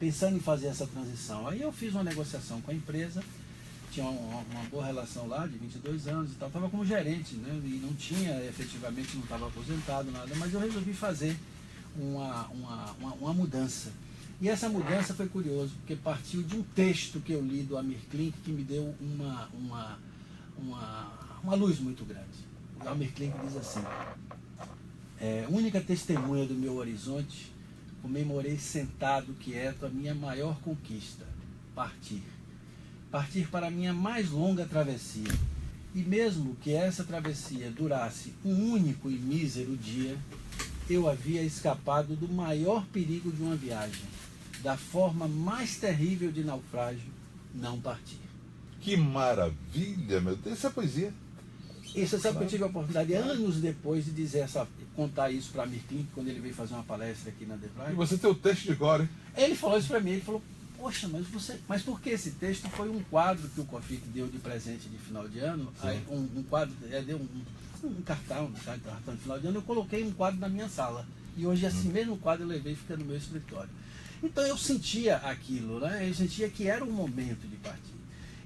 pensando em fazer essa transição. Aí eu fiz uma negociação com a empresa, tinha uma boa relação lá, de 22 anos e tal, estava como gerente, né? E não tinha, efetivamente, não estava aposentado, nada, mas eu resolvi fazer uma mudança. E essa mudança foi curioso, porque partiu de um texto que eu li do Amir Klink, que me deu uma luz muito grande. O Amir Klink diz assim: única testemunha do meu horizonte, comemorei sentado, quieto, a minha maior conquista, partir. Partir para a minha mais longa travessia. E mesmo que essa travessia durasse um único e mísero dia, eu havia escapado do maior perigo de uma viagem, da forma mais terrível de naufrágio, não partir. Que maravilha, meu Deus, essa é poesia. Isso, sabe que eu tive a oportunidade, anos depois, de contar isso para Amir Klink, quando ele veio fazer uma palestra aqui na DeVry. E você tem o texto de cor, hein? Ele falou isso para mim, ele falou: poxa, mas por que esse texto foi um quadro que o COFIC deu de presente de final de ano? Aí, um quadro, deu um cartão de final de ano, eu coloquei um quadro na minha sala. E hoje esse mesmo quadro eu levei e fica no meu escritório. Então eu sentia aquilo, né? Eu sentia que era o momento de partir.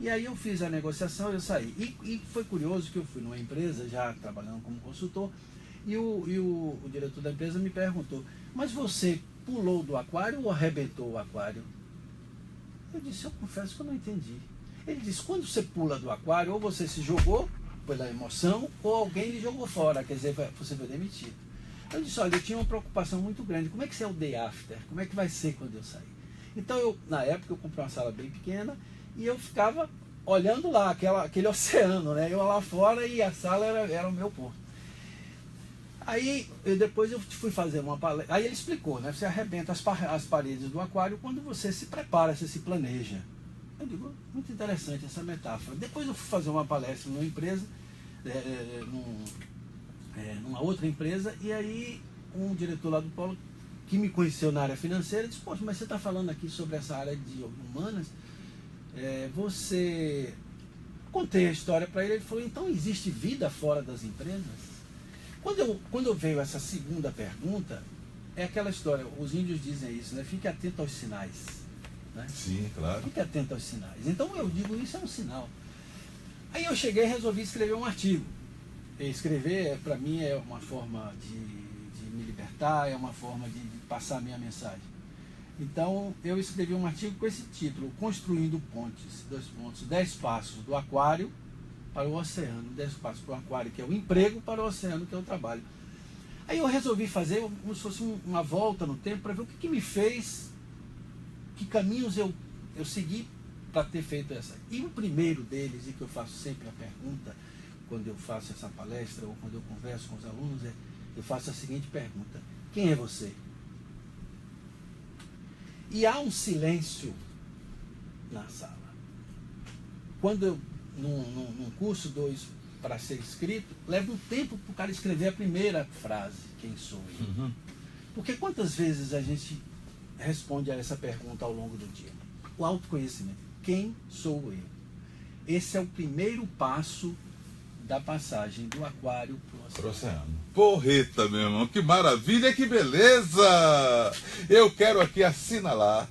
E aí eu fiz a negociação e eu saí. E foi curioso que eu fui numa empresa, já trabalhando como consultor, e o diretor da empresa me perguntou: mas você pulou do aquário ou arrebentou o aquário? Eu disse: eu confesso que eu não entendi. Ele disse: quando você pula do aquário, ou você se jogou pela emoção, ou alguém lhe jogou fora, quer dizer, você foi demitido. Eu disse: olha, eu tinha uma preocupação muito grande. Como é que é o day after? Como é que vai ser quando eu sair? Então, na época, eu comprei uma sala bem pequena e eu ficava olhando lá, aquele oceano, né? Eu lá fora e a sala era o meu porto. Aí, depois eu fui fazer uma palestra. Aí ele explicou, né? Você arrebenta as paredes do aquário quando você se prepara, você se planeja. Eu digo: muito interessante essa metáfora. Depois eu fui fazer uma palestra numa empresa, numa outra empresa, e aí um diretor lá do polo, que me conheceu na área financeira, disse: poxa, mas você está falando aqui sobre essa área de humanas, você... Contei a história para ele, ele falou: então existe vida fora das empresas? Quando veio essa segunda pergunta, é aquela história, os índios dizem isso, né? Fique atento aos sinais. Né? Sim, claro. Fique atento aos sinais. Então eu digo, isso é um sinal. Aí eu cheguei e resolvi escrever um artigo. Escrever, para mim, é uma forma de me libertar, é uma forma de passar a minha mensagem. Então, eu escrevi um artigo com esse título: Construindo Pontes, 10 passos do aquário para o oceano, 10 passos para o aquário, que é o emprego, para o oceano, que é o trabalho. Aí eu resolvi fazer como se fosse uma volta no tempo para ver o que me fez, que caminhos eu segui para ter feito essa. E o primeiro deles, e que eu faço sempre a pergunta, quando eu faço essa palestra ou quando eu converso com os alunos, eu faço a seguinte pergunta: quem é você? E há um silêncio na sala. Quando eu, num curso 2 para ser escrito, leva um tempo para o cara escrever a primeira frase: quem sou eu? Porque quantas vezes a gente responde a essa pergunta ao longo do dia? O autoconhecimento: quem sou eu? Esse é o primeiro passo da passagem do aquário para o oceano. Porreta, meu irmão, que maravilha, que beleza! Eu quero aqui assinalar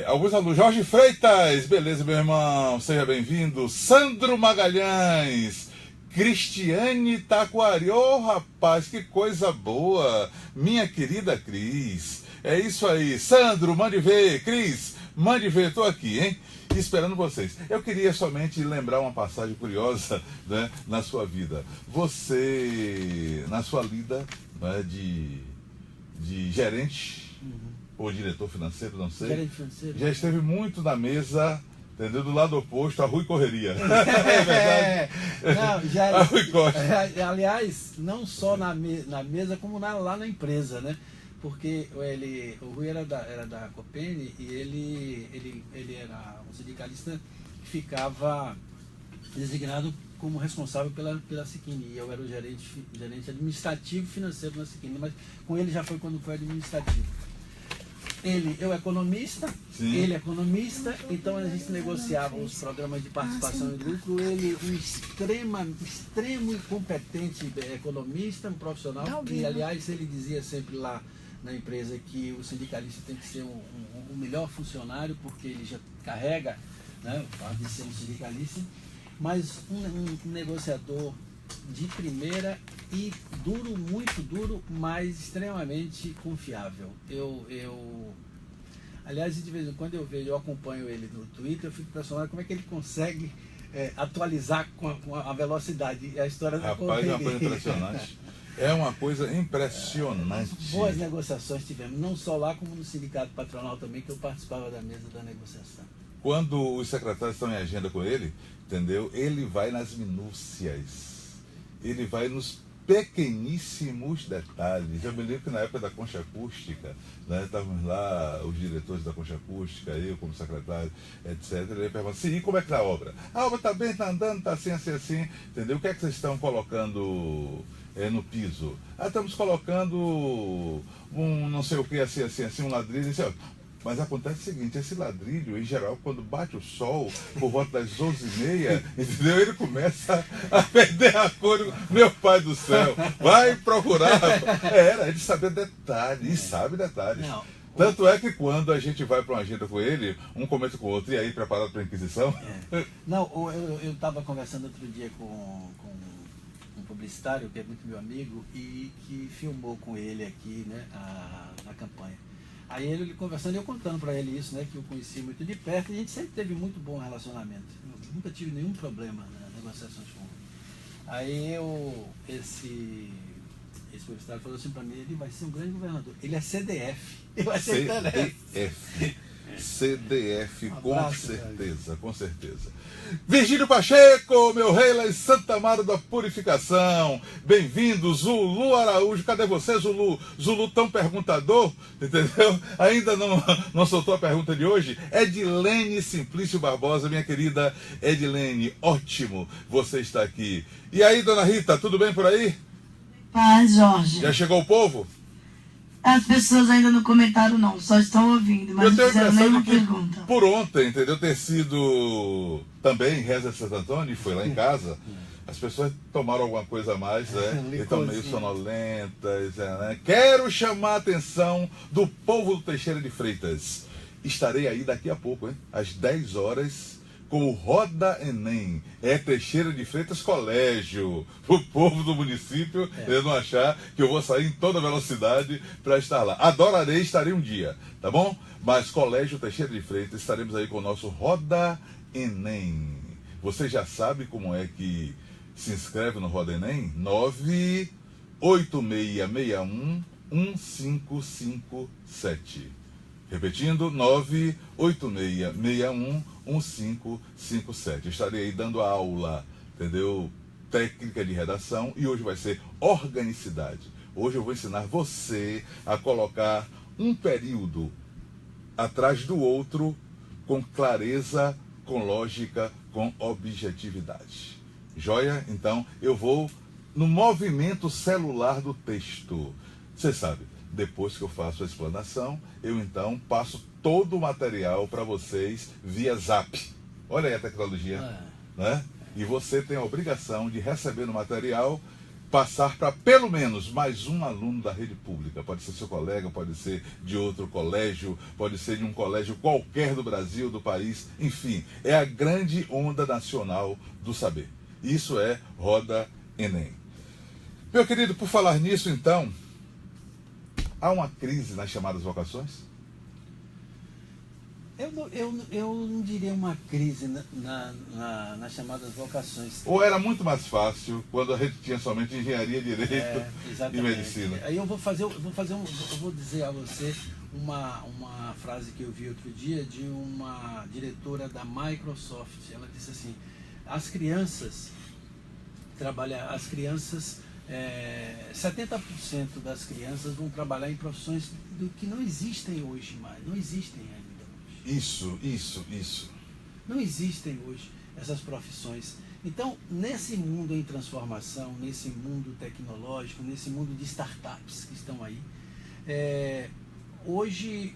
alguns alunos. Jorge Freitas, beleza, meu irmão, seja bem-vindo. Sandro Magalhães, Cristiane Taquari, rapaz, que coisa boa, minha querida Cris. É isso aí, Sandro, mande ver. Cris, mande ver, estou aqui, hein? Esperando vocês. Eu queria somente lembrar uma passagem curiosa, né, na sua vida. Você, na sua lida, né, de gerente, ou diretor financeiro, não sei, Gerente financeiro. Já esteve muito na mesa, entendeu? Do lado oposto, a Rui Correria. É verdade? Não, já, a Rui Costa. Aliás, não só na mesa, como lá na empresa, né? Porque o Rui era da Copene e ele era um sindicalista que ficava designado como responsável pela Siquini. E eu era o gerente administrativo financeiro na Siquini, mas com ele já foi quando foi administrativo. Eu economista, Sim. Ele economista, então a gente negociava os programas de participação em lucro. Ele um extremo e competente economista, um profissional, e aliás ele dizia sempre lá na empresa que o sindicalista tem que ser o melhor funcionário, porque ele já carrega, né, o fato de ser um sindicalista, mas um negociador de primeira e duro, muito duro, mas extremamente confiável. Aliás, de vez em quando eu acompanho ele no Twitter, eu fico impressionado como é que ele consegue atualizar com a velocidade. A história da Rapaz, é uma coisa impressionante. É uma coisa impressionante. Boas negociações tivemos, não só lá como no sindicato patronal também, que eu participava da mesa da negociação. Quando os secretários estão em agenda com ele, entendeu? Ele vai nas minúcias. Ele vai nos pequeníssimos detalhes. Eu me lembro que na época da Concha Acústica, né, estávamos lá, os diretores da Concha Acústica, eu como secretário, etc. Ele perguntou assim, e como é que está a obra? A obra está bem, está andando, está assim, assim, assim. Entendeu? O que é que vocês estão colocando no piso? Estamos colocando um não sei o que, assim, assim, assim, um ladrilho, assim, mas acontece o seguinte, esse ladrilho, em geral, quando bate o sol, por volta das 11h30, entendeu? Ele começa a perder a cor. Meu pai do céu, vai procurar. Ele sabe detalhes, sabe detalhes. Não. Tanto é que quando a gente vai para uma agenda com ele, um comenta com o outro, e aí, preparado para a Inquisição? Não, eu estava conversando outro dia com um publicitário, que é muito meu amigo, e que filmou com ele aqui, né, a campanha. Aí ele conversando e eu contando para ele isso, né, que eu conheci muito de perto, e a gente sempre teve muito bom relacionamento. Eu nunca tive nenhum problema nas negociações com ele. Aí esse publicitário falou assim para mim, ele vai ser um grande governador. Ele é CDF. Ele vai ser CDF. CDF, com abraço, certeza, cara. com certeza. Virgílio Pacheco, meu rei lá em Santa Mara da Purificação. Bem-vindo, Zulu Araújo. Cadê você, Zulu? Zulu tão perguntador, entendeu? Ainda não soltou a pergunta de hoje. Edilene Simplício Barbosa, minha querida Edilene, ótimo você está aqui. E aí, dona Rita, tudo bem por aí? Paz, Jorge. Já chegou o povo? As pessoas ainda não comentaram, não, só estão ouvindo, mas Eu não tenho a fizeram impressão nenhuma de que pergunta. por ontem, entendeu, ter sido também Reza de Santo Antônio, foi lá em casa, as pessoas tomaram alguma coisa a mais, né? E estão meio sonolentas, né? Quero chamar a atenção do povo do Teixeira de Freitas. Estarei aí daqui a pouco, hein? Às 10 horas, com o Roda Enem. É Teixeira de Freitas Colégio. O povo do município, ele não achar que eu vou sair em toda velocidade para estar lá. Adorarei, estarei um dia, tá bom? Mas Colégio Teixeira de Freitas, estaremos aí com o nosso Roda Enem. Você já sabe como é que se inscreve no Roda Enem? 986611557. Repetindo, 986611557. Estarei aí dando aula, entendeu? Técnica de redação, e hoje vai ser organicidade. Hoje eu vou ensinar você a colocar um período atrás do outro com clareza, com lógica, com objetividade. Joia? Então eu vou no movimento celular do texto. Você sabe, depois que eu faço a explanação, eu então passo todo o material para vocês via Zap. Olha aí a tecnologia, né? E você tem a obrigação de receber o material, passar para pelo menos mais um aluno da rede pública. Pode ser seu colega, pode ser de outro colégio, pode ser de um colégio qualquer do Brasil, do país. Enfim, é a grande onda nacional do saber. Isso é Roda Enem. Meu querido, por falar nisso, então, há uma crise nas chamadas vocações? Eu não diria uma crise nas chamadas vocações. Ou era muito mais fácil quando a gente tinha somente engenharia, direito e medicina? Aí eu vou dizer a você uma frase que eu vi outro dia de uma diretora da Microsoft. Ela disse assim: as crianças 70% das crianças vão trabalhar em profissões que não existem hoje mais, não existem ainda. Isso. Não existem hoje essas profissões. Então, nesse mundo em transformação, nesse mundo tecnológico, nesse mundo de startups que estão aí, hoje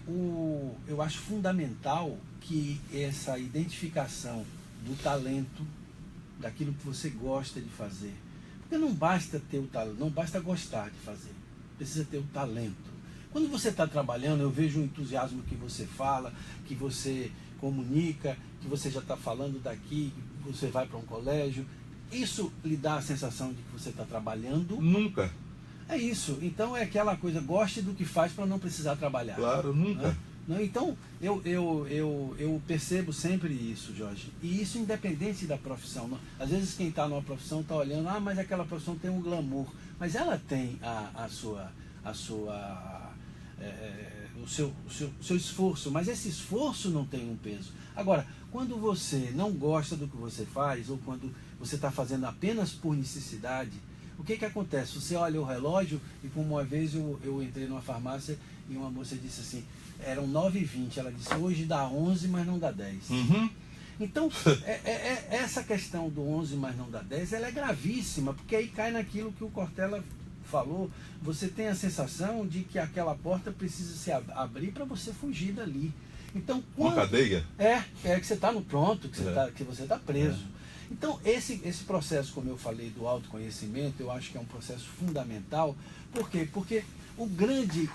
eu acho fundamental que essa identificação do talento, daquilo que você gosta de fazer, porque não basta ter o talento, não basta gostar de fazer, precisa ter o talento. Quando você está trabalhando, eu vejo o entusiasmo que você fala, que você comunica, que você já está falando daqui, que você vai para um colégio. Isso lhe dá a sensação de que você está trabalhando? Nunca. É isso. Então é aquela coisa, goste do que faz para não precisar trabalhar. Claro, nunca. Né? Não, então, eu percebo sempre isso, Jorge. E isso independente da profissão. Às vezes quem está numa profissão está olhando, mas aquela profissão tem um glamour. Mas ela tem o seu esforço. Mas esse esforço não tem um peso. Agora, quando você não gosta do que você faz, ou quando você está fazendo apenas por necessidade, o que acontece? Você olha o relógio, e como uma vez eu entrei numa farmácia e uma moça disse assim, eram 9h20, ela disse, hoje dá 11, mas não dá 10. Uhum. Então, essa questão do 11, mas não dá 10, ela é gravíssima, porque aí cai naquilo que o Cortella falou, você tem a sensação de que aquela porta precisa se abrir para você fugir dali. Então, uma cadeia? Que você está no pronto, que você está preso. Então, esse processo, como eu falei, do autoconhecimento, eu acho que é um processo fundamental. Por quê? Porque o grande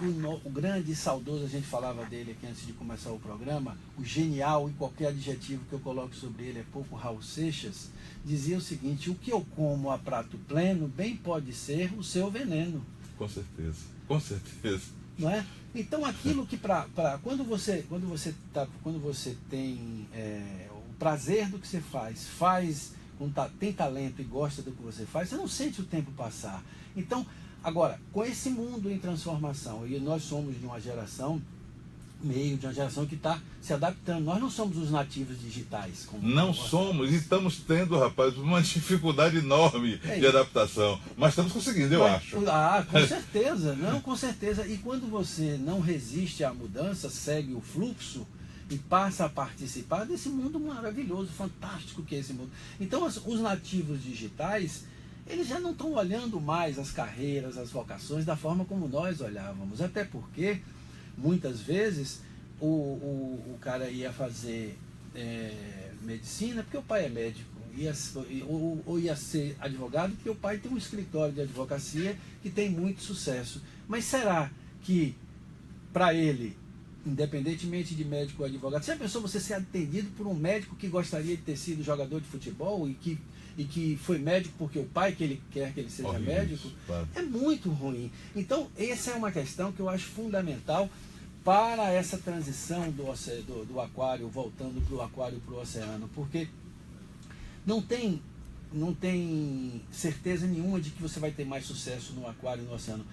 e saudoso, a gente falava dele aqui antes de começar o programa, o genial, e qualquer adjetivo que eu coloque sobre ele é pouco, Raul Seixas, dizia o seguinte, o que eu como a prato pleno, bem pode ser o seu veneno. Com certeza, com certeza. Não é? Então, aquilo que quando você tem o prazer do que você faz, tem talento e gosta do que você faz, você não sente o tempo passar. Então, agora, com esse mundo em transformação, e nós somos de uma geração que está se adaptando, nós não somos os nativos digitais. Não somos, e estamos tendo, rapaz, uma dificuldade enorme de adaptação, mas estamos conseguindo, eu acho. Com certeza, com certeza. E quando você não resiste à mudança, segue o fluxo, e passa a participar desse mundo maravilhoso, fantástico que é esse mundo. Então, os nativos digitais, eles já não estão olhando mais as carreiras, as vocações da forma como nós olhávamos. Até porque, muitas vezes, o cara ia fazer medicina porque o pai é médico, ou ia ser advogado porque o pai tem um escritório de advocacia que tem muito sucesso. Mas será que, para ele, independentemente de médico ou advogado, se a pessoa você ser atendido por um médico que gostaria de ter sido jogador de futebol e que foi médico porque o pai que ele quer que ele seja médico, claro, é muito ruim. Então, essa é uma questão que eu acho fundamental para essa transição do aquário, voltando para o aquário para o oceano, porque não tem certeza nenhuma de que você vai ter mais sucesso no aquário e no oceano.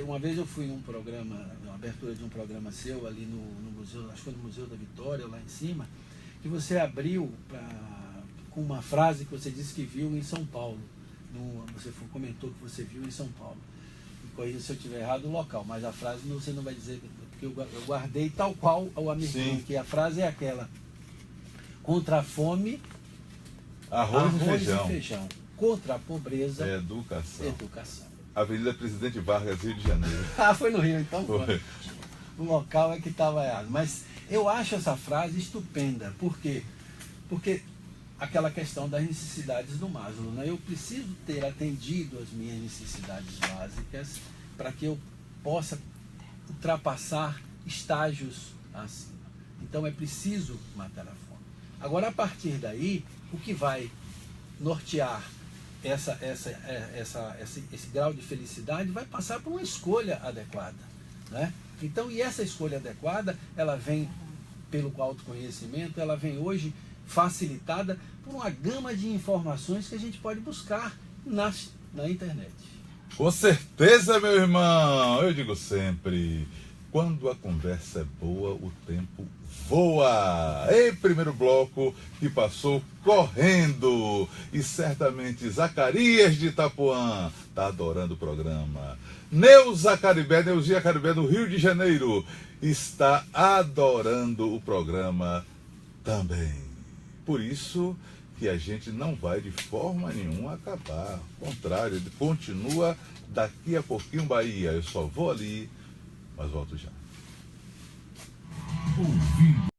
Uma vez eu fui num programa, na abertura de um programa seu ali no museu, acho que foi no Museu da Vitória, lá em cima, que você abriu com uma frase que você disse que viu em São Paulo. Você comentou que você viu em São Paulo. E corrija se eu estiver errado o local, mas a frase você não vai dizer, porque eu guardei tal qual o amiguinho, que a frase é aquela: contra a fome, arroz e feijão. Contra a pobreza, educação. Avenida Presidente Vargas, Rio de Janeiro. Foi no Rio, então foi. O local é que estava errado. Mas eu acho essa frase estupenda. Por quê? Porque aquela questão das necessidades do Maslow, né? Eu preciso ter atendido as minhas necessidades básicas para que eu possa ultrapassar estágios acima. Então é preciso matar a fome. Agora, a partir daí, o que vai nortear esse grau de felicidade vai passar por uma escolha adequada, né? Então, e essa escolha adequada, ela vem pelo autoconhecimento, ela vem hoje facilitada por uma gama de informações que a gente pode buscar na internet. Com certeza, meu irmão, eu digo sempre, quando a conversa é boa, o tempo voa. Em primeiro bloco, que passou correndo, e certamente Zacarias de Itapuã está adorando o programa. Neuza Caribé, Neuzinha Caribé, do Rio de Janeiro, está adorando o programa também. Por isso que a gente não vai de forma nenhuma acabar. Ao contrário, ele continua daqui a pouquinho, Bahia. Eu só vou ali, mas volto já. Ouvindo